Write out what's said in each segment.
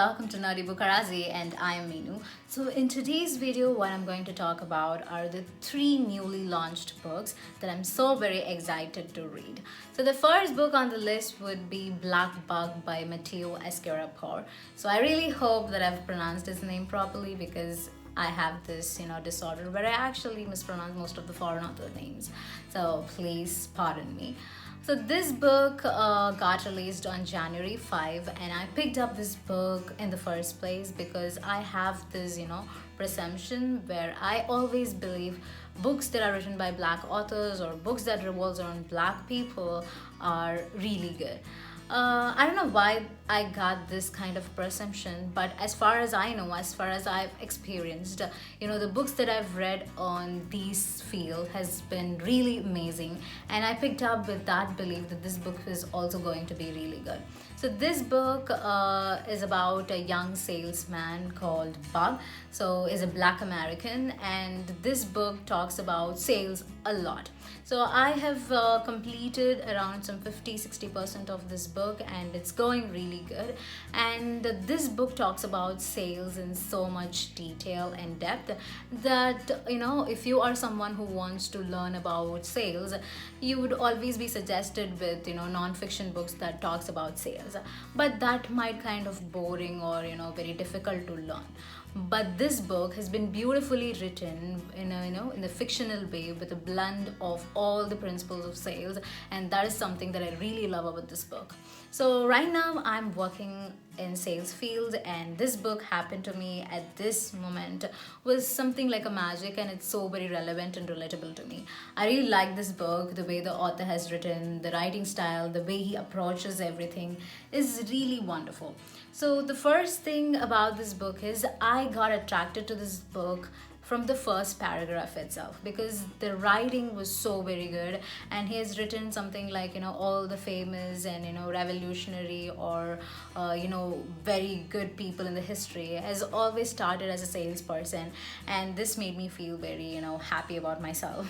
welcome to Nerdy Bookarazzi, and I am Meenu. So in today's video, what I'm going to talk about are the 3 newly launched books that I'm so very excited to read. So the first book on the list would be Black Bug by Mateo Askaripour. So I really hope that I've pronounced his name properly, because I have this, disorder where I actually mispronounce most of the foreign author names. So please pardon me. So this book got released on January 5, and I picked up this book in the first place because I have this, presumption where I always believe books that are written by Black authors or books that revolves around Black people are really good. I don't know why I got this kind of perception, but as far as I know, as far as I've experienced, the books that I've read on these field has been really amazing, and I picked up with that belief that this book is also going to be really good. So this book is about a young salesman called Bug. So is a Black American, and this book talks about sales a lot. So I have completed around some 50-60% of this book, and it's going really good. And this book talks about sales in so much detail and depth that if you are someone who wants to learn about sales, you would always be suggested with non-fiction books that talks about sales, but that might kind of boring or very difficult to learn. But this book has been beautifully written in a fictional way, with a blend of all the principles of sales, and that is something that I really love about this book. So right now I'm working in sales field, and this book happened to me at this moment was something like a magic, and it's so very relevant and relatable to me. I really like this book. The way the author has written, the writing style, the way he approaches everything is really wonderful. So the first thing about this book is I got attracted to this book from the first paragraph itself, because the writing was so very good, and he has written something like all the famous and revolutionary or very good people in the history has always started as a salesperson, and this made me feel very happy about myself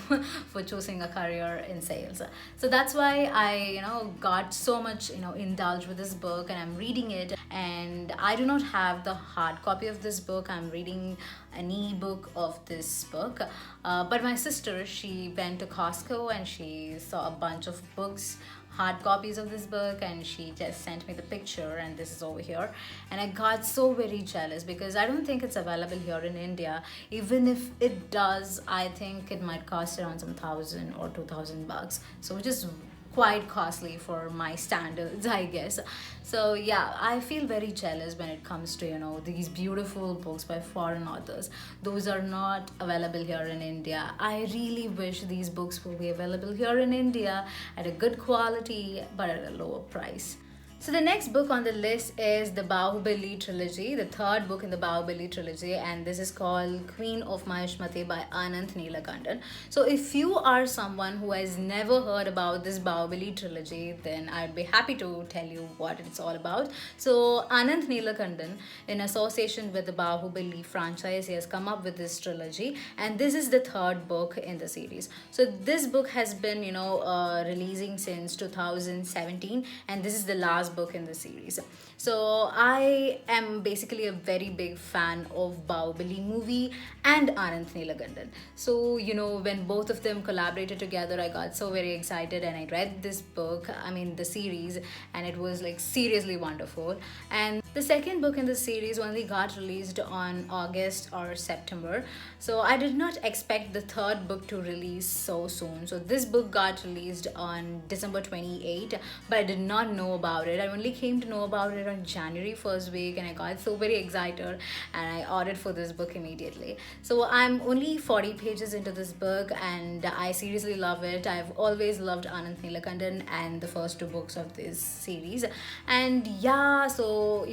for choosing a career in sales. So that's why I got so much indulged with this book, and I'm reading it. And I do not have the hard copy of this book. I'm reading an ebook of this book, but my sister, she went to Costco and she saw a bunch of books, hard copies of this book, and she just sent me the picture, and this is over here. And I got so very jealous because I don't think it's available here in India. Even if it does, I think it might cost around some $1,000 or $2,000, so which is quite costly for my standards, I guess. So yeah, I feel very jealous when it comes to these beautiful books by foreign authors. Those are not available here in India. I really wish these books will be available here in India at a good quality but at a lower price. So the next book on the list is the Baahubali Trilogy, the third book in the Baahubali Trilogy, and this is called Queen of Mahishmati by Anand Neelakantan. So if you are someone who has never heard about this Baahubali Trilogy, then I'd be happy to tell you what it's all about. So Anand Neelakantan, in association with the Baahubali franchise, he has come up with this trilogy, and this is the third book in the series. So this book has been releasing since 2017, and this is the last book in the series. So I am basically a very big fan of Baahubali movie and Anand Neelakantan. So when both of them collaborated together, I got so very excited, and I read this book, the series, and it was like seriously wonderful. And the second book in the series only got released on August or September, so I did not expect the third book to release so soon. So this book got released on December 28, but I did not know about it. I only came to know about it on January first week, and I got so very excited, and I ordered for this book immediately. So I'm only 40 pages into this book, and I seriously love it. I've always loved Anand Neelakantan and the first 2 books of this series. And yeah, so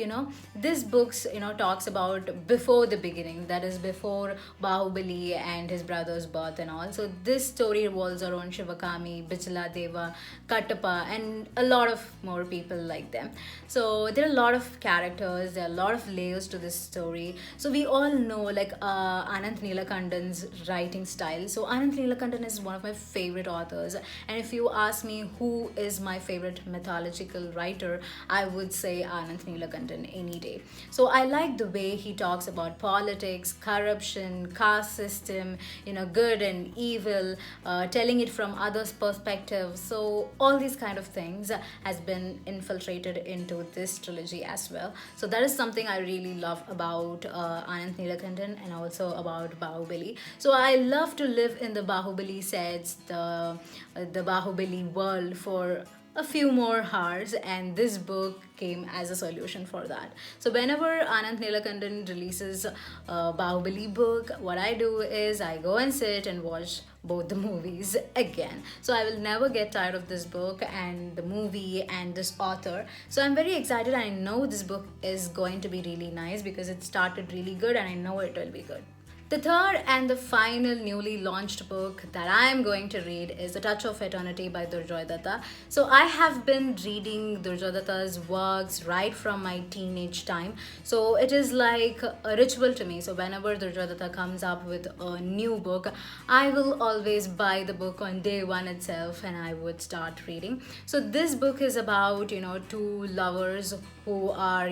this books talks about before the beginning, that is before Baahubali and his brother's birth and all. So this story revolves around Shivakami, Bichla Deva, Kattappa, and a lot of more people like them. So there are a lot of characters, there are a lot of layers to this story. So we all know Anand Neelakantan's writing style. So Anand Neelakantan is one of my favorite authors, and if you ask me who is my favorite mythological writer, I would say Anand Neelakantan. Neelakantan any day. So I like the way he talks about politics, corruption, caste system, good and evil, telling it from others' perspectives. So all these kind of things has been infiltrated into this trilogy as well. So that is something I really love about Anand Neelakantan and also about Baahubali. So I love to live in the Baahubali sets, the Baahubali world for a few more hours, and this book came as a solution for that. So whenever Anand Neelakantan releases a Bahubali book, what I do is I go and sit and watch both the movies again. So I will never get tired of this book and the movie and this author. So I'm very excited. I know this book is going to be really nice because it started really good and I know it will be good. The third and the final newly launched book that I am going to read is The Touch of Eternity by Durjoy Datta. So I have been reading Durjoy Datta's works right from my teenage time. So it is like a ritual to me. So whenever Durjoy Datta comes up with a new book, I will always buy the book on day one itself and I would start reading. So this book is about, two lovers who are,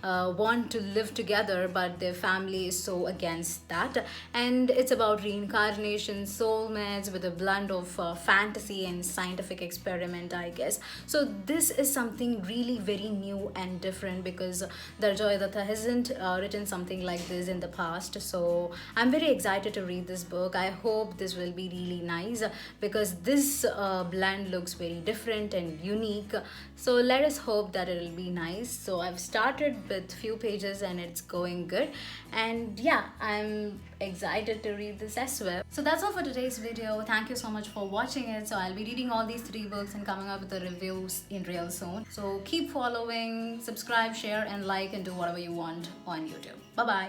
want to live together, but their family is so against that. And it's about reincarnation, soulmates with a blend of fantasy and scientific experiment, I guess. So this is something really very new and different because Durjoy Datta hasn't written something like this in the past. So I'm very excited to read this book. I hope this will be really nice because this blend looks very different and unique. So let us hope that it will be nice. So I've started with few pages and it's going good, and yeah, I'm excited to read this as well. So that's all for today's video. Thank you so much for watching it. So I'll be reading all these 3 books and coming up with the reviews in real soon. So keep following, subscribe, share and like, and do whatever you want on YouTube. Bye bye.